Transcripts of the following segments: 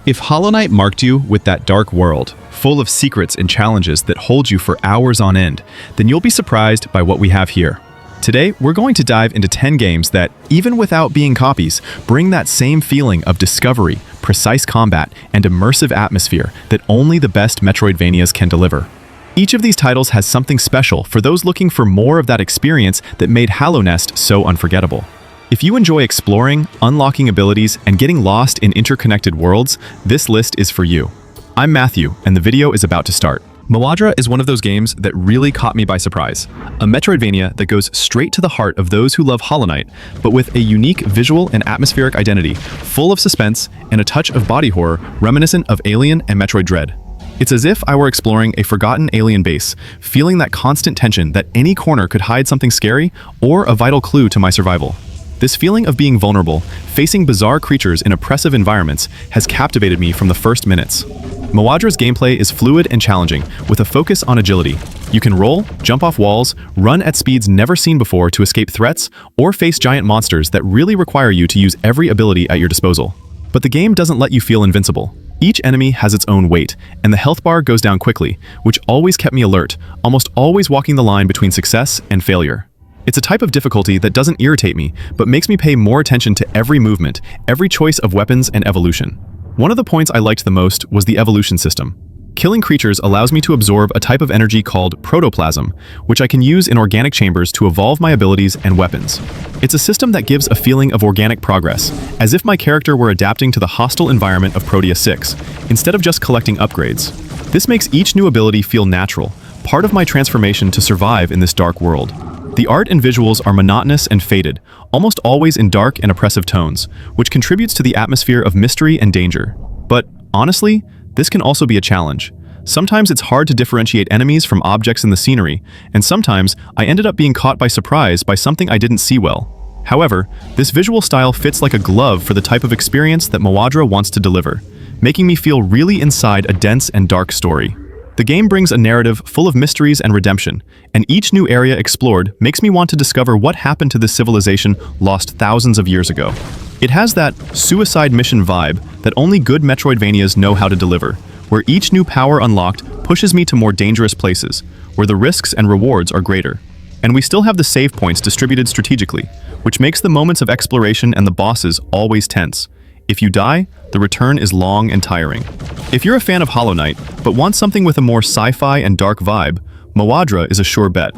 If Hollow Knight marked you with that dark world, full of secrets and challenges that hold you for hours on end, then you'll be surprised by what we have here. Today, we're going to dive into 10 games that, even without being copies, bring that same feeling of discovery, precise combat, and immersive atmosphere that only the best Metroidvanias can deliver. Each of these titles has something special for those looking for more of that experience that made Hallow Nest so unforgettable. If you enjoy exploring, unlocking abilities, and getting lost in interconnected worlds, this list is for you. I'm Matthew, and the video is about to start. Moadra is one of those games that really caught me by surprise. A Metroidvania that goes straight to the heart of those who love Hollow Knight, but with a unique visual and atmospheric identity, full of suspense and a touch of body horror reminiscent of Alien and Metroid Dread. It's as if I were exploring a forgotten alien base, feeling that constant tension that any corner could hide something scary or a vital clue to my survival. This feeling of being vulnerable, facing bizarre creatures in oppressive environments, has captivated me from the first minutes. Moadra's gameplay is fluid and challenging, with a focus on agility. You can roll, jump off walls, run at speeds never seen before to escape threats, or face giant monsters that really require you to use every ability at your disposal. But the game doesn't let you feel invincible. Each enemy has its own weight, and the health bar goes down quickly, which always kept me alert, almost always walking the line between success and failure. It's a type of difficulty that doesn't irritate me, but makes me pay more attention to every movement, every choice of weapons and evolution. One of the points I liked the most was the evolution system. Killing creatures allows me to absorb a type of energy called protoplasm, which I can use in organic chambers to evolve my abilities and weapons. It's a system that gives a feeling of organic progress, as if my character were adapting to the hostile environment of Protea 6, instead of just collecting upgrades. This makes each new ability feel natural, part of my transformation to survive in this dark world. The art and visuals are monotonous and faded, almost always in dark and oppressive tones, which contributes to the atmosphere of mystery and danger. But, honestly, this can also be a challenge. Sometimes it's hard to differentiate enemies from objects in the scenery, and sometimes I ended up being caught by surprise by something I didn't see well. However, this visual style fits like a glove for the type of experience that Moadra wants to deliver, making me feel really inside a dense and dark story. The game brings a narrative full of mysteries and redemption, and each new area explored makes me want to discover what happened to this civilization lost thousands of years ago. It has that suicide mission vibe that only good Metroidvanias know how to deliver, where each new power unlocked pushes me to more dangerous places, where the risks and rewards are greater. And we still have the save points distributed strategically, which makes the moments of exploration and the bosses always tense. If you die, the return is long and tiring. If you're a fan of Hollow Knight, but want something with a more sci-fi and dark vibe, Moadra is a sure bet.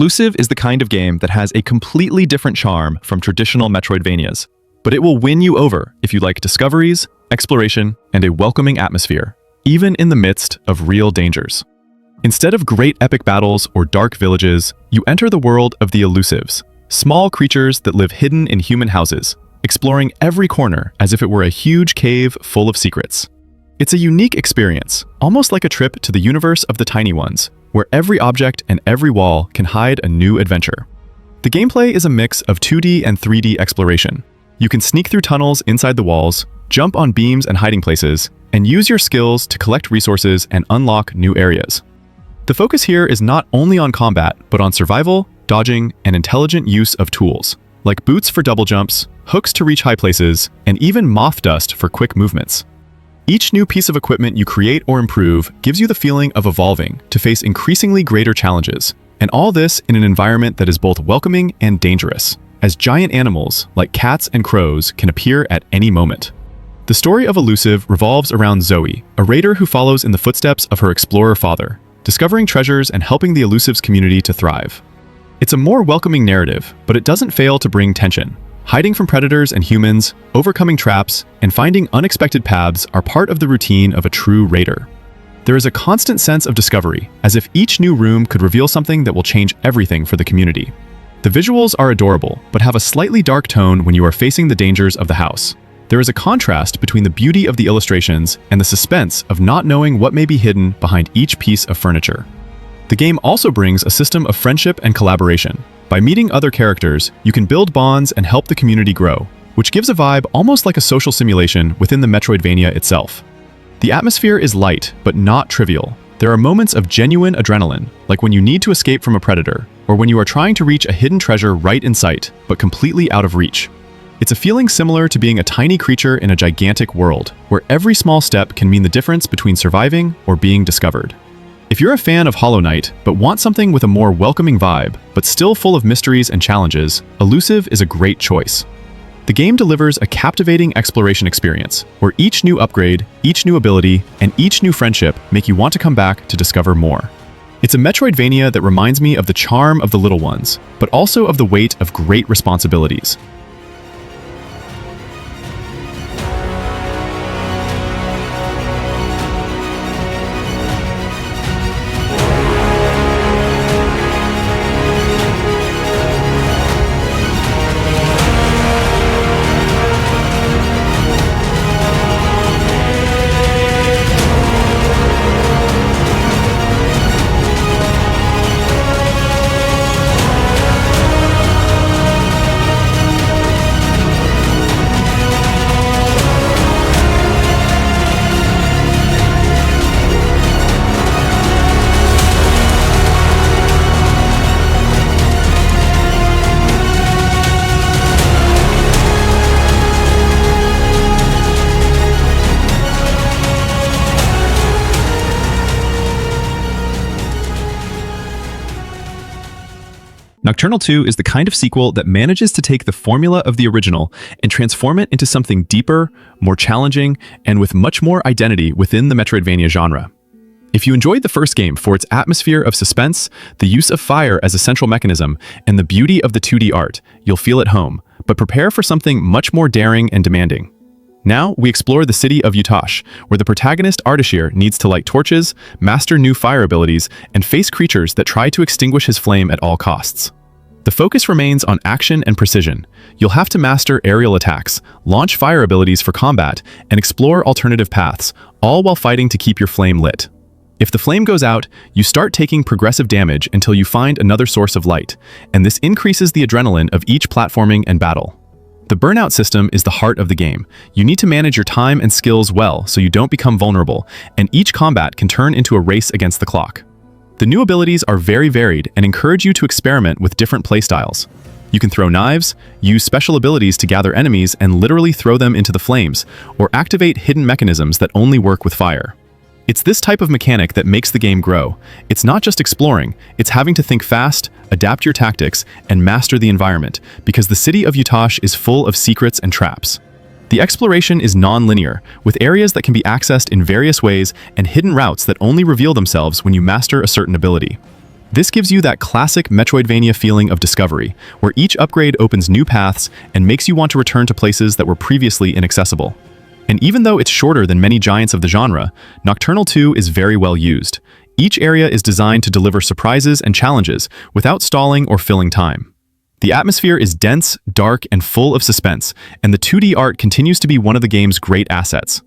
Elusive is the kind of game that has a completely different charm from traditional Metroidvanias, but it will win you over if you like discoveries, exploration, and a welcoming atmosphere, even in the midst of real dangers. Instead of great epic battles or dark villages, you enter the world of the Elusives, small creatures that live hidden in human houses, exploring every corner as if it were a huge cave full of secrets. It's a unique experience, almost like a trip to the universe of the Tiny Ones, where every object and every wall can hide a new adventure. The gameplay is a mix of 2D and 3D exploration. You can sneak through tunnels inside the walls, jump on beams and hiding places, and use your skills to collect resources and unlock new areas. The focus here is not only on combat, but on survival, dodging, and intelligent use of tools, like boots for double jumps, hooks to reach high places, and even moth dust for quick movements. Each new piece of equipment you create or improve gives you the feeling of evolving to face increasingly greater challenges, and all this in an environment that is both welcoming and dangerous, as giant animals like cats and crows can appear at any moment. The story of Elusive revolves around Zoe, a raider who follows in the footsteps of her explorer father, discovering treasures and helping the Elusives community to thrive. It's a more welcoming narrative, but it doesn't fail to bring tension. Hiding from predators and humans, overcoming traps, and finding unexpected paths are part of the routine of a true raider. There is a constant sense of discovery, as if each new room could reveal something that will change everything for the community. The visuals are adorable, but have a slightly dark tone when you are facing the dangers of the house. There is a contrast between the beauty of the illustrations and the suspense of not knowing what may be hidden behind each piece of furniture. The game also brings a system of friendship and collaboration. By meeting other characters, you can build bonds and help the community grow, which gives a vibe almost like a social simulation within the Metroidvania itself. The atmosphere is light, but not trivial. There are moments of genuine adrenaline, like when you need to escape from a predator, or when you are trying to reach a hidden treasure right in sight, but completely out of reach. It's a feeling similar to being a tiny creature in a gigantic world, where every small step can mean the difference between surviving or being discovered. If you're a fan of Hollow Knight, but want something with a more welcoming vibe, but still full of mysteries and challenges, Elusive is a great choice. The game delivers a captivating exploration experience, where each new upgrade, each new ability, and each new friendship make you want to come back to discover more. It's a Metroidvania that reminds me of the charm of the little ones, but also of the weight of great responsibilities. Nocturnal 2 is the kind of sequel that manages to take the formula of the original and transform it into something deeper, more challenging, and with much more identity within the Metroidvania genre. If you enjoyed the first game for its atmosphere of suspense, the use of fire as a central mechanism, and the beauty of the 2D art, you'll feel at home, but prepare for something much more daring and demanding. Now, we explore the city of Utash, where the protagonist Ardashir needs to light torches, master new fire abilities, and face creatures that try to extinguish his flame at all costs. The focus remains on action and precision. You'll have to master aerial attacks, launch fire abilities for combat, and explore alternative paths, all while fighting to keep your flame lit. If the flame goes out, you start taking progressive damage until you find another source of light, and this increases the adrenaline of each platforming and battle. The burnout system is the heart of the game. You need to manage your time and skills well so you don't become vulnerable, and each combat can turn into a race against the clock. The new abilities are very varied and encourage you to experiment with different playstyles. You can throw knives, use special abilities to gather enemies and literally throw them into the flames, or activate hidden mechanisms that only work with fire. It's this type of mechanic that makes the game grow. It's not just exploring, it's having to think fast, adapt your tactics, and master the environment, because the city of Utash is full of secrets and traps. The exploration is non-linear, with areas that can be accessed in various ways and hidden routes that only reveal themselves when you master a certain ability. This gives you that classic Metroidvania feeling of discovery, where each upgrade opens new paths and makes you want to return to places that were previously inaccessible. And even though it's shorter than many giants of the genre, Nocturnal 2 is very well used. Each area is designed to deliver surprises and challenges without stalling or filling time. The atmosphere is dense, dark, and full of suspense, and the 2D art continues to be one of the game's great assets.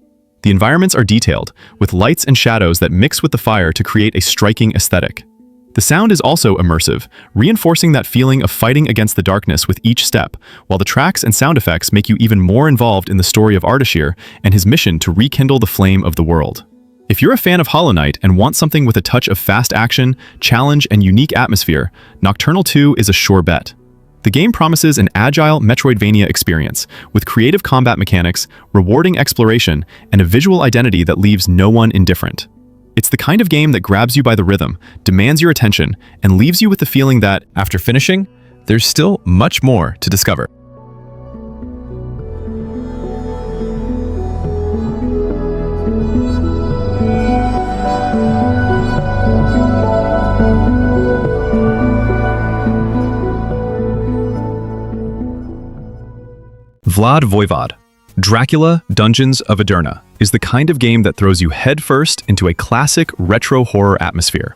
The environments are detailed, with lights and shadows that mix with the fire to create a striking aesthetic. The sound is also immersive, reinforcing that feeling of fighting against the darkness with each step, while the tracks and sound effects make you even more involved in the story of Ardashir and his mission to rekindle the flame of the world. If you're a fan of Hollow Knight and want something with a touch of fast action, challenge, and unique atmosphere, Nocturnal 2 is a sure bet. The game promises an agile Metroidvania experience, with creative combat mechanics, rewarding exploration, and a visual identity that leaves no one indifferent. It's the kind of game that grabs you by the rhythm, demands your attention, and leaves you with the feeling that, after finishing, there's still much more to discover. Vlad Voievod. Dracula: Dungeons of Edirne is the kind of game that throws you headfirst into a classic retro horror atmosphere,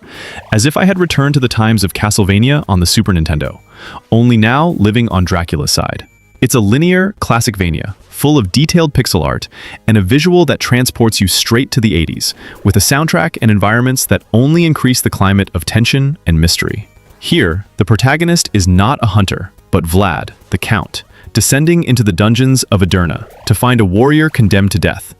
as if I had returned to the times of Castlevania on the Super Nintendo, only now living on Dracula's side. It's a linear, classicvania, full of detailed pixel art and a visual that transports you straight to the 80s, with a soundtrack and environments that only increase the climate of tension and mystery. Here, the protagonist is not a hunter, but Vlad, the Count, descending into the dungeons of Edirne to find a warrior condemned to death,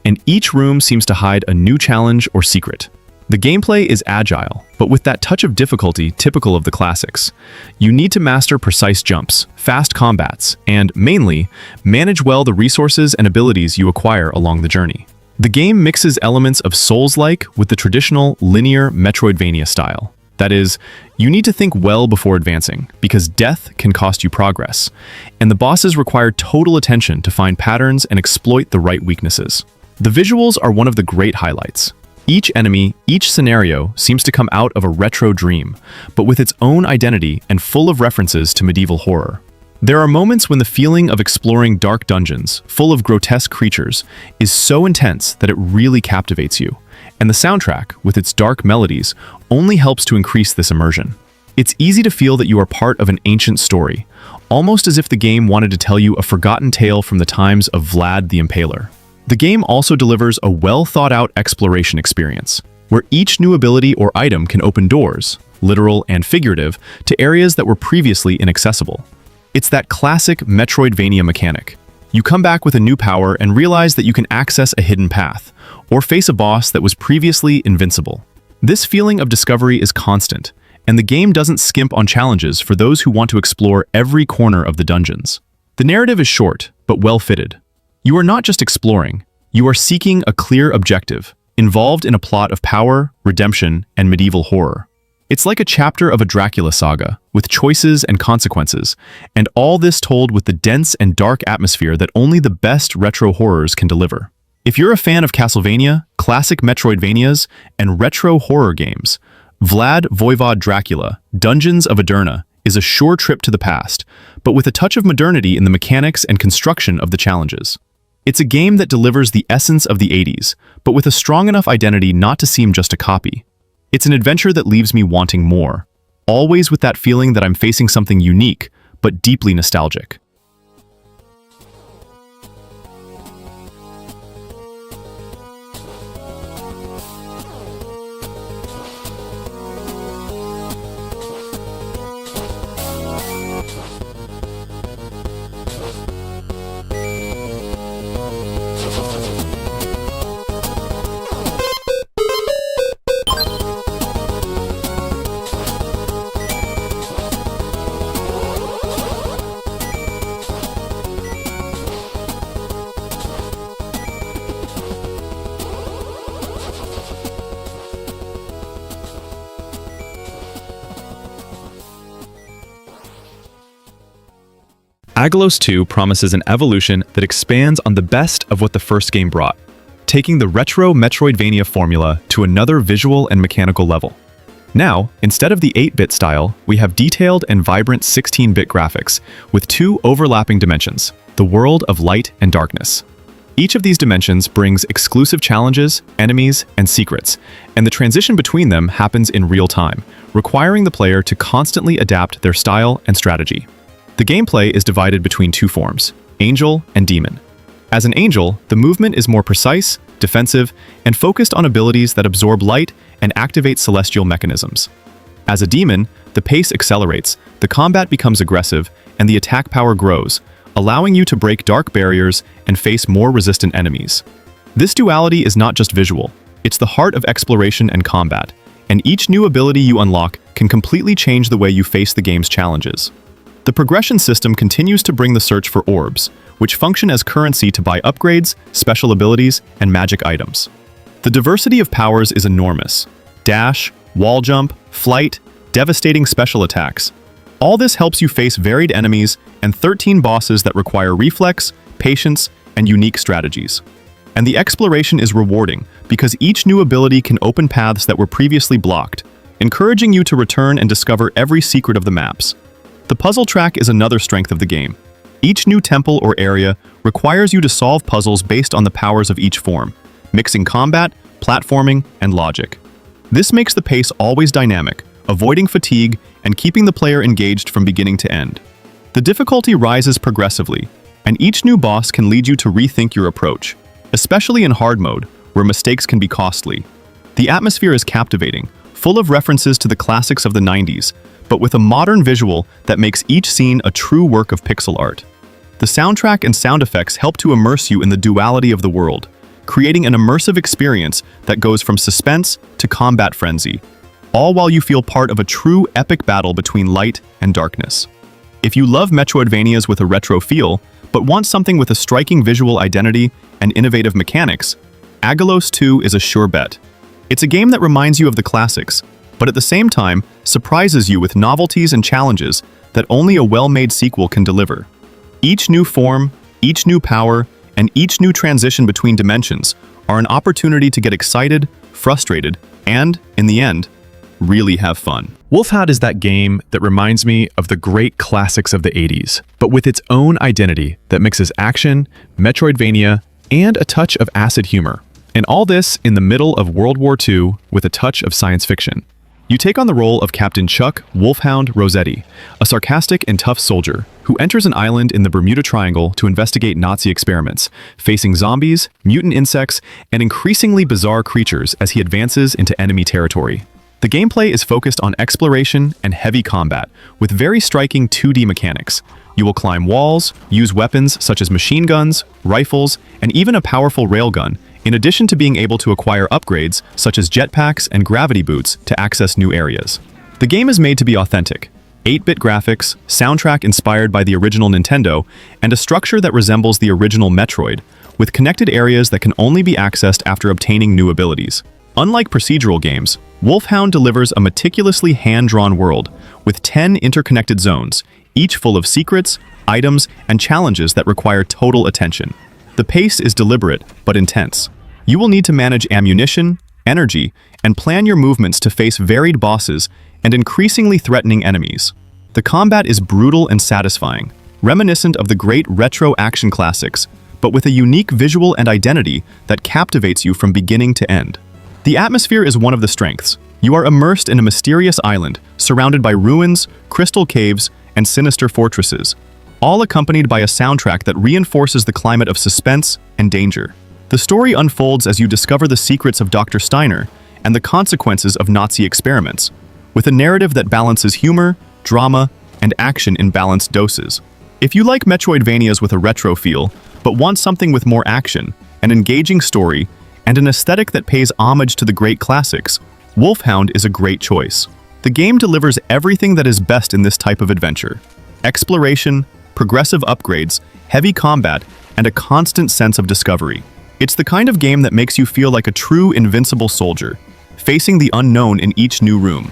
and each room seems to hide a new challenge or secret. The gameplay is agile, but with that touch of difficulty typical of the classics. You need to master precise jumps, fast combats, and, mainly, manage well the resources and abilities you acquire along the journey. The game mixes elements of Souls-like with the traditional linear Metroidvania style. That is, you need to think well before advancing, because death can cost you progress, and the bosses require total attention to find patterns and exploit the right weaknesses. The visuals are one of the great highlights. Each enemy, each scenario seems to come out of a retro dream, but with its own identity and full of references to medieval horror. There are moments when the feeling of exploring dark dungeons, full of grotesque creatures, is so intense that it really captivates you, and the soundtrack, with its dark melodies, only helps to increase this immersion. It's easy to feel that you are part of an ancient story, almost as if the game wanted to tell you a forgotten tale from the times of Vlad the Impaler. The game also delivers a well-thought-out exploration experience, where each new ability or item can open doors, literal and figurative, to areas that were previously inaccessible. It's that classic Metroidvania mechanic. You come back with a new power and realize that you can access a hidden path, or face a boss that was previously invincible. This feeling of discovery is constant, and the game doesn't skimp on challenges for those who want to explore every corner of the dungeons. The narrative is short, but well-fitted. You are not just exploring, you are seeking a clear objective, involved in a plot of power, redemption, and medieval horror. It's like a chapter of a Dracula saga, with choices and consequences, and all this told with the dense and dark atmosphere that only the best retro horrors can deliver. If you're a fan of Castlevania, classic Metroidvanias, and retro horror games, Vlad Voievod Dracula: Dungeons of Edirne is a sure trip to the past, but with a touch of modernity in the mechanics and construction of the challenges. It's a game that delivers the essence of the 80s, but with a strong enough identity not to seem just a copy. It's an adventure that leaves me wanting more, always with that feeling that I'm facing something unique, but deeply nostalgic. Aggelos 2 promises an evolution that expands on the best of what the first game brought, taking the retro Metroidvania formula to another visual and mechanical level. Now, instead of the 8-bit style, we have detailed and vibrant 16-bit graphics with two overlapping dimensions, the world of light and darkness. Each of these dimensions brings exclusive challenges, enemies, and secrets, and the transition between them happens in real time, requiring the player to constantly adapt their style and strategy. The gameplay is divided between two forms, Angel and Demon. As an Angel, the movement is more precise, defensive, and focused on abilities that absorb light and activate celestial mechanisms. As a Demon, the pace accelerates, the combat becomes aggressive, and the attack power grows, allowing you to break dark barriers and face more resistant enemies. This duality is not just visual, it's the heart of exploration and combat, and each new ability you unlock can completely change the way you face the game's challenges. The progression system continues to bring the search for orbs, which function as currency to buy upgrades, special abilities, and magic items. The diversity of powers is enormous. Dash, wall jump, flight, devastating special attacks. All this helps you face varied enemies and 13 bosses that require reflex, patience, and unique strategies. And the exploration is rewarding because each new ability can open paths that were previously blocked, encouraging you to return and discover every secret of the maps. The puzzle track is another strength of the game. Each new temple or area requires you to solve puzzles based on the powers of each form, mixing combat, platforming, and logic. This makes the pace always dynamic, avoiding fatigue and keeping the player engaged from beginning to end. The difficulty rises progressively, and each new boss can lead you to rethink your approach, especially in hard mode, where mistakes can be costly. The atmosphere is captivating, full of references to the classics of the 90s, but with a modern visual that makes each scene a true work of pixel art. The soundtrack and sound effects help to immerse you in the duality of the world, creating an immersive experience that goes from suspense to combat frenzy, all while you feel part of a true epic battle between light and darkness. If you love Metroidvanias with a retro feel, but want something with a striking visual identity and innovative mechanics, Aggelos 2 is a sure bet. It's a game that reminds you of the classics, but at the same time surprises you with novelties and challenges that only a well-made sequel can deliver. Each new form, each new power, and each new transition between dimensions are an opportunity to get excited, frustrated, and, in the end, really have fun. Wolfhound is that game that reminds me of the great classics of the 80s, but with its own identity that mixes action, Metroidvania, and a touch of acid humor. And all this in the middle of World War II with a touch of science fiction. You take on the role of Captain Chuck Wolfhound Rossetti, a sarcastic and tough soldier who enters an island in the Bermuda Triangle to investigate Nazi experiments, facing zombies, mutant insects, and increasingly bizarre creatures as he advances into enemy territory. The gameplay is focused on exploration and heavy combat, with very striking 2D mechanics. You will climb walls, use weapons such as machine guns, rifles, and even a powerful railgun, in addition to being able to acquire upgrades such as jetpacks and gravity boots to access new areas. The game is made to be authentic. 8-bit graphics, soundtrack inspired by the original Nintendo, and a structure that resembles the original Metroid, with connected areas that can only be accessed after obtaining new abilities. Unlike procedural games, Wolfhound delivers a meticulously hand-drawn world with 10 interconnected zones, each full of secrets, items, and challenges that require total attention. The pace is deliberate but intense. You will need to manage ammunition, energy, and plan your movements to face varied bosses and increasingly threatening enemies. The combat is brutal and satisfying, reminiscent of the great retro action classics, but with a unique visual and identity that captivates you from beginning to end. The atmosphere is one of the strengths. You are immersed in a mysterious island, surrounded by ruins, crystal caves, and sinister fortresses, all accompanied by a soundtrack that reinforces the climate of suspense and danger. The story unfolds as you discover the secrets of Dr. Steiner and the consequences of Nazi experiments, with a narrative that balances humor, drama, and action in balanced doses. If you like Metroidvanias with a retro feel, but want something with more action, an engaging story, and an aesthetic that pays homage to the great classics, Wolfhound is a great choice. The game delivers everything that is best in this type of adventure: exploration, progressive upgrades, heavy combat, and a constant sense of discovery. It's the kind of game that makes you feel like a true invincible soldier, facing the unknown in each new room.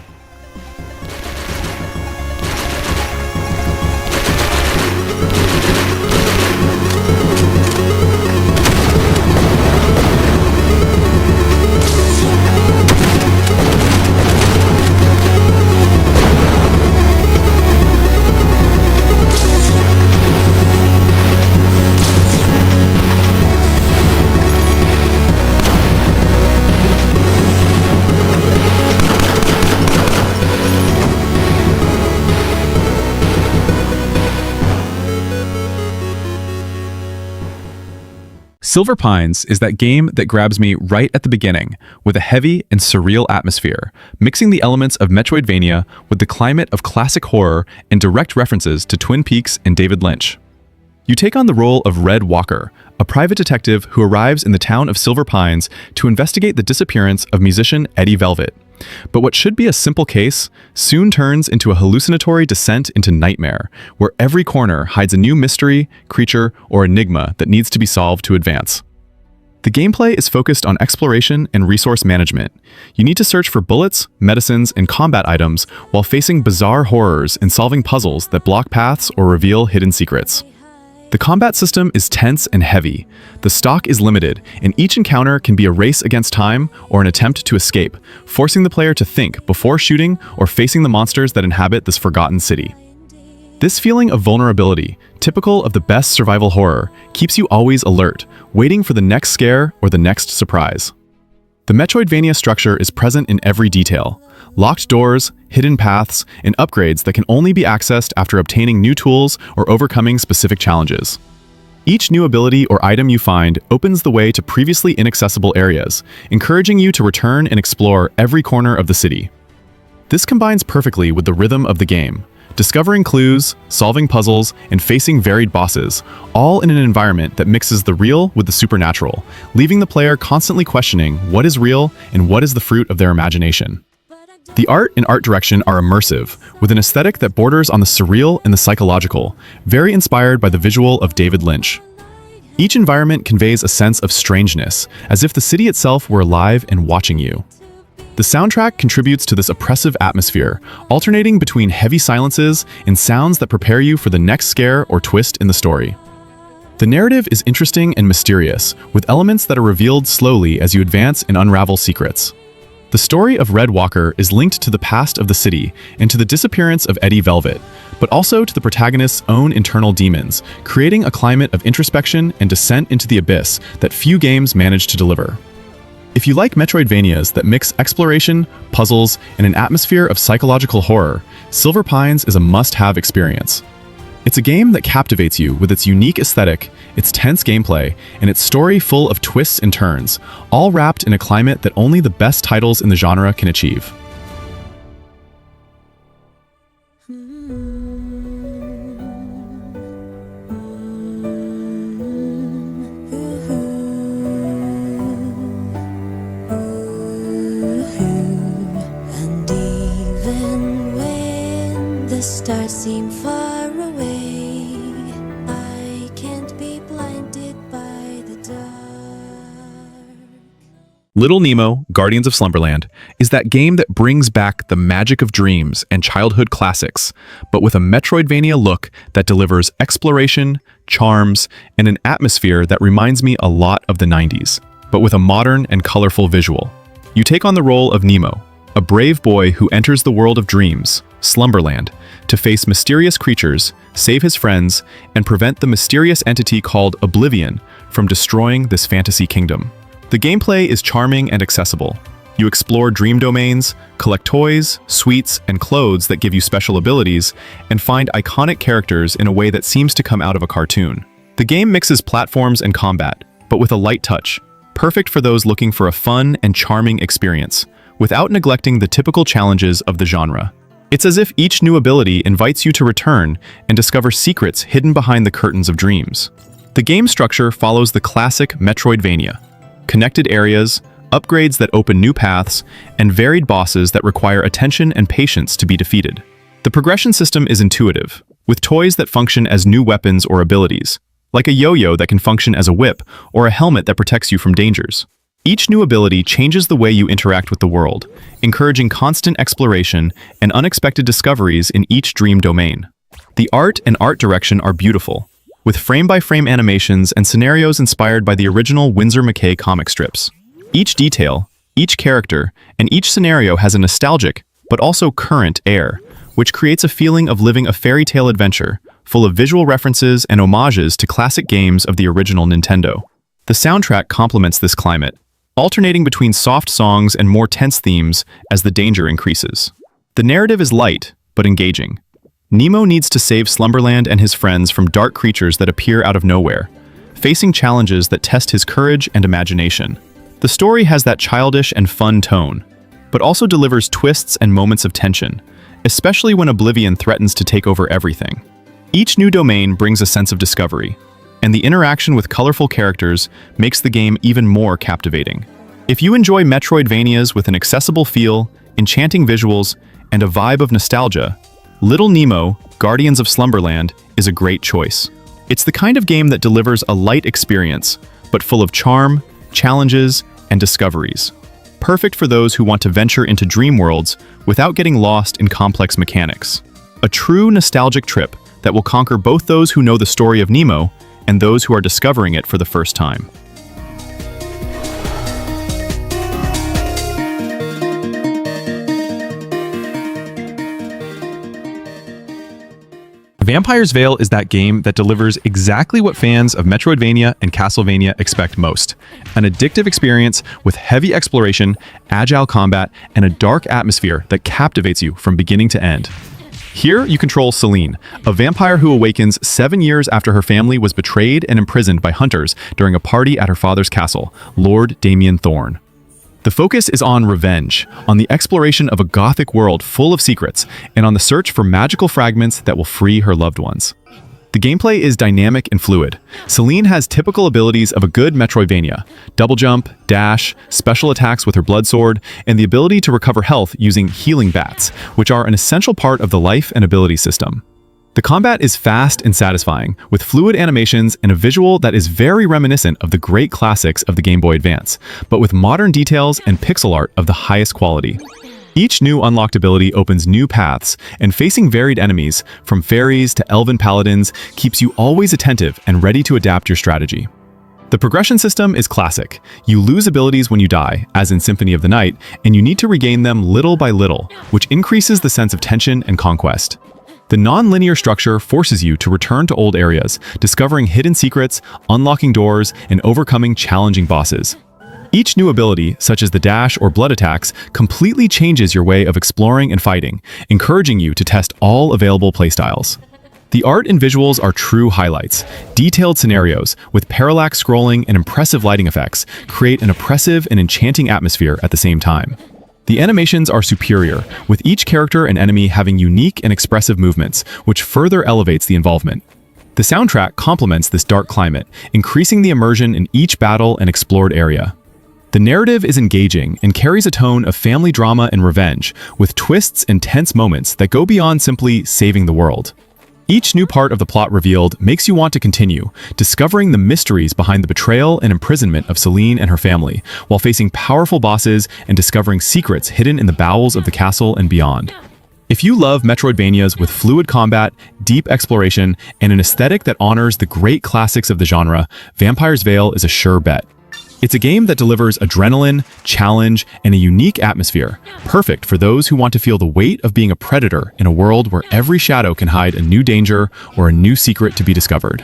Silver Pines is that game that grabs me right at the beginning, with a heavy and surreal atmosphere, mixing the elements of Metroidvania with the climate of classic horror and direct references to Twin Peaks and David Lynch. You take on the role of Red Walker, a private detective who arrives in the town of Silver Pines to investigate the disappearance of musician Eddie Velvet. But what should be a simple case soon turns into a hallucinatory descent into nightmare, where every corner hides a new mystery, creature, or enigma that needs to be solved to advance. The gameplay is focused on exploration and resource management. You need to search for bullets, medicines, and combat items while facing bizarre horrors and solving puzzles that block paths or reveal hidden secrets. The combat system is tense and heavy. The stock is limited, and each encounter can be a race against time or an attempt to escape, forcing the player to think before shooting or facing the monsters that inhabit this forgotten city. This feeling of vulnerability, typical of the best survival horror, keeps you always alert, waiting for the next scare or the next surprise. The Metroidvania structure is present in every detail. Locked doors, hidden paths, and upgrades that can only be accessed after obtaining new tools or overcoming specific challenges. Each new ability or item you find opens the way to previously inaccessible areas, encouraging you to return and explore every corner of the city. This combines perfectly with the rhythm of the game, discovering clues, solving puzzles, and facing varied bosses, all in an environment that mixes the real with the supernatural, leaving the player constantly questioning what is real and what is the fruit of their imagination. The art and art direction are immersive, with an aesthetic that borders on the surreal and the psychological, very inspired by the visual of David Lynch. Each environment conveys a sense of strangeness, as if the city itself were alive and watching you. The soundtrack contributes to this oppressive atmosphere, alternating between heavy silences and sounds that prepare you for the next scare or twist in the story. The narrative is interesting and mysterious, with elements that are revealed slowly as you advance and unravel secrets. The story of Red Walker is linked to the past of the city and to the disappearance of Eddie Velvet, but also to the protagonist's own internal demons, creating a climate of introspection and descent into the abyss that few games manage to deliver. If you like Metroidvanias that mix exploration, puzzles, and an atmosphere of psychological horror, Silver Pines is a must-have experience. It's a game that captivates you with its unique aesthetic, its tense gameplay, and its story full of twists and turns, all wrapped in a climate that only the best titles in the genre can achieve. And even when the stars seem far away, I can't be blinded by the dark. Little Nemo, Guardians of Slumberland, is that game that brings back the magic of dreams and childhood classics, but with a Metroidvania look that delivers exploration, charms, and an atmosphere that reminds me a lot of the 90s, but with a modern and colorful visual. You take on the role of Nemo, a brave boy who enters the world of dreams, Slumberland, to face mysterious creatures, save his friends, and prevent the mysterious entity called Oblivion from destroying this fantasy kingdom. The gameplay is charming and accessible. You explore dream domains, collect toys, sweets, and clothes that give you special abilities, and find iconic characters in a way that seems to come out of a cartoon. The game mixes platforms and combat, but with a light touch, perfect for those looking for a fun and charming experience, without neglecting the typical challenges of the genre. It's as if each new ability invites you to return and discover secrets hidden behind the curtains of dreams. The game structure follows the classic Metroidvania: connected areas, upgrades that open new paths, and varied bosses that require attention and patience to be defeated. The progression system is intuitive, with toys that function as new weapons or abilities, like a yo-yo that can function as a whip or a helmet that protects you from dangers. Each new ability changes the way you interact with the world, encouraging constant exploration and unexpected discoveries in each dream domain. The art and art direction are beautiful, with frame-by-frame animations and scenarios inspired by the original Winsor McCay comic strips. Each detail, each character, and each scenario has a nostalgic, but also current air, which creates a feeling of living a fairy tale adventure, full of visual references and homages to classic games of the original Nintendo. The soundtrack complements this climate, alternating between soft songs and more tense themes as the danger increases. The narrative is light, but engaging. Nemo needs to save Slumberland and his friends from dark creatures that appear out of nowhere, facing challenges that test his courage and imagination. The story has that childish and fun tone, but also delivers twists and moments of tension, especially when Oblivion threatens to take over everything. Each new domain brings a sense of discovery, and the interaction with colorful characters makes the game even more captivating. If you enjoy Metroidvanias with an accessible feel, enchanting visuals, and a vibe of nostalgia, Little Nemo, Guardians of Slumberland is a great choice. It's the kind of game that delivers a light experience, but full of charm, challenges, and discoveries. Perfect for those who want to venture into dream worlds without getting lost in complex mechanics. A true nostalgic trip that will conquer both those who know the story of Nemo and those who are discovering it for the first time. Vampire's Veil is that game that delivers exactly what fans of Metroidvania and Castlevania expect most. An addictive experience with heavy exploration, agile combat, and a dark atmosphere that captivates you from beginning to end. Here, you control Celine, a vampire who awakens 7 years after her family was betrayed and imprisoned by hunters during a party at her father's castle, Lord Damien Thorne. The focus is on revenge, on the exploration of a gothic world full of secrets, and on the search for magical fragments that will free her loved ones. The gameplay is dynamic and fluid. Celine has typical abilities of a good Metroidvania: double jump, dash, special attacks with her blood sword, and the ability to recover health using healing bats, which are an essential part of the life and ability system. The combat is fast and satisfying, with fluid animations and a visual that is very reminiscent of the great classics of the Game Boy Advance, but with modern details and pixel art of the highest quality. Each new unlocked ability opens new paths, and facing varied enemies, from fairies to elven paladins, keeps you always attentive and ready to adapt your strategy. The progression system is classic. You lose abilities when you die, as in Symphony of the Night, and you need to regain them little by little, which increases the sense of tension and conquest. The non-linear structure forces you to return to old areas, discovering hidden secrets, unlocking doors, and overcoming challenging bosses. Each new ability, such as the dash or blood attacks, completely changes your way of exploring and fighting, encouraging you to test all available playstyles. The art and visuals are true highlights. Detailed scenarios, with parallax scrolling and impressive lighting effects, create an oppressive and enchanting atmosphere at the same time. The animations are superior, with each character and enemy having unique and expressive movements, which further elevates the involvement. The soundtrack complements this dark climate, increasing the immersion in each battle and explored area. The narrative is engaging and carries a tone of family drama and revenge, with twists and tense moments that go beyond simply saving the world. Each new part of the plot revealed makes you want to continue, discovering the mysteries behind the betrayal and imprisonment of Celine and her family, while facing powerful bosses and discovering secrets hidden in the bowels of the castle and beyond. If you love Metroidvanias with fluid combat, deep exploration, and an aesthetic that honors the great classics of the genre, Vampire's Veil is a sure bet. It's a game that delivers adrenaline, challenge, and a unique atmosphere, perfect for those who want to feel the weight of being a predator in a world where every shadow can hide a new danger or a new secret to be discovered.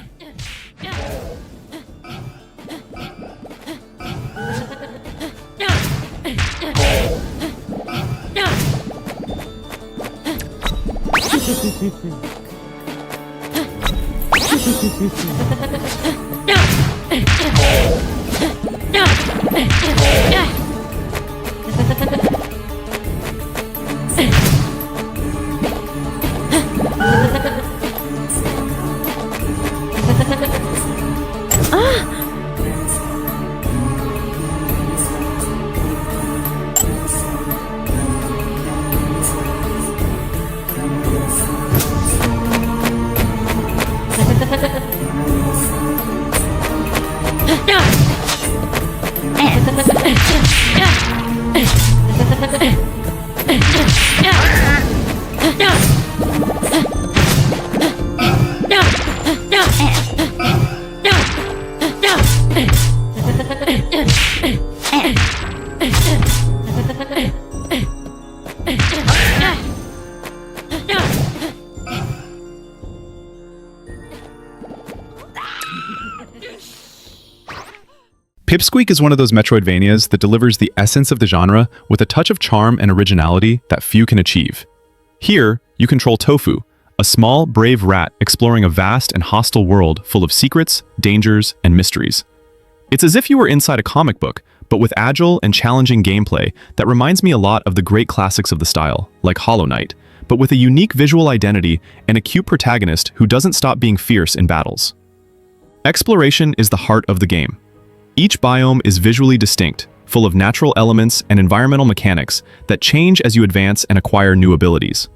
Pipsqueak is one of those Metroidvanias that delivers the essence of the genre with a touch of charm and originality that few can achieve. Here, you control Tofu, a small, brave rat exploring a vast and hostile world full of secrets, dangers, and mysteries. It's as if you were inside a comic book, but with agile and challenging gameplay that reminds me a lot of the great classics of the style, like Hollow Knight, but with a unique visual identity and a cute protagonist who doesn't stop being fierce in battles. Exploration is the heart of the game. Each biome is visually distinct, full of natural elements and environmental mechanics that change as you advance and acquire new abilities.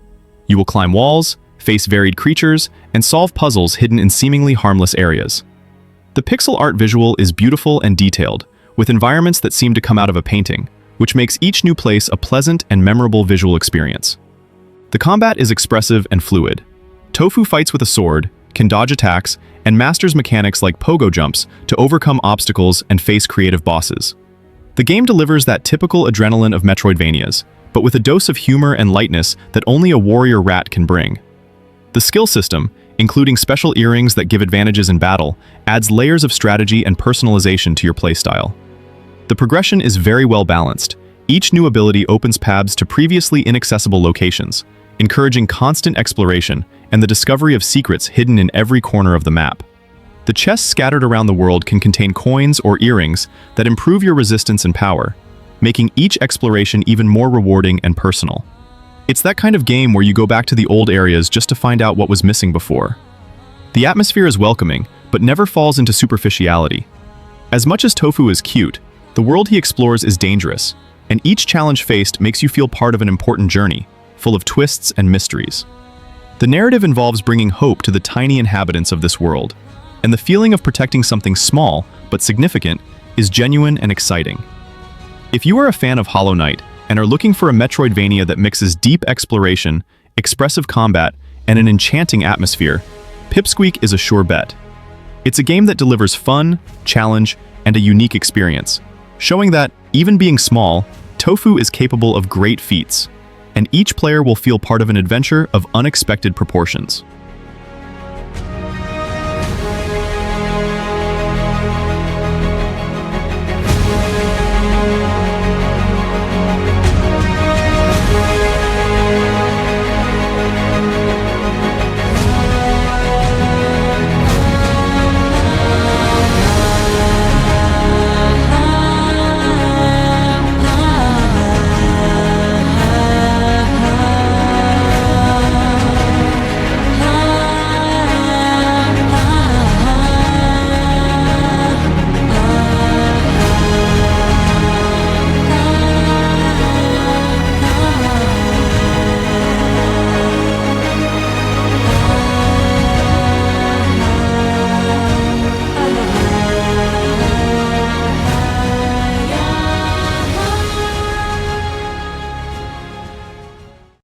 You will climb walls, face varied creatures, and solve puzzles hidden in seemingly harmless areas. The pixel art visual is beautiful and detailed, with environments that seem to come out of a painting, which makes each new place a pleasant and memorable visual experience. The combat is expressive and fluid. Tofu fights with a sword, can dodge attacks, and masters mechanics like pogo jumps to overcome obstacles and face creative bosses. The game delivers that typical adrenaline of Metroidvanias, but with a dose of humor and lightness that only a warrior rat can bring. The skill system, including special earrings that give advantages in battle, adds layers of strategy and personalization to your playstyle. The progression is very well balanced. Each new ability opens paths to previously inaccessible locations, encouraging constant exploration and the discovery of secrets hidden in every corner of the map. The chests scattered around the world can contain coins or earrings that improve your resistance and power, making each exploration even more rewarding and personal. It's that kind of game where you go back to the old areas just to find out what was missing before. The atmosphere is welcoming, but never falls into superficiality. As much as Tofu is cute, the world he explores is dangerous, and each challenge faced makes you feel part of an important journey, full of twists and mysteries. The narrative involves bringing hope to the tiny inhabitants of this world, and the feeling of protecting something small but significant is genuine and exciting. If you are a fan of Hollow Knight and are looking for a Metroidvania that mixes deep exploration, expressive combat, and an enchanting atmosphere, Pipsqueak is a sure bet. It's a game that delivers fun, challenge, and a unique experience, showing that, even being small, Tofu is capable of great feats, and each player will feel part of an adventure of unexpected proportions.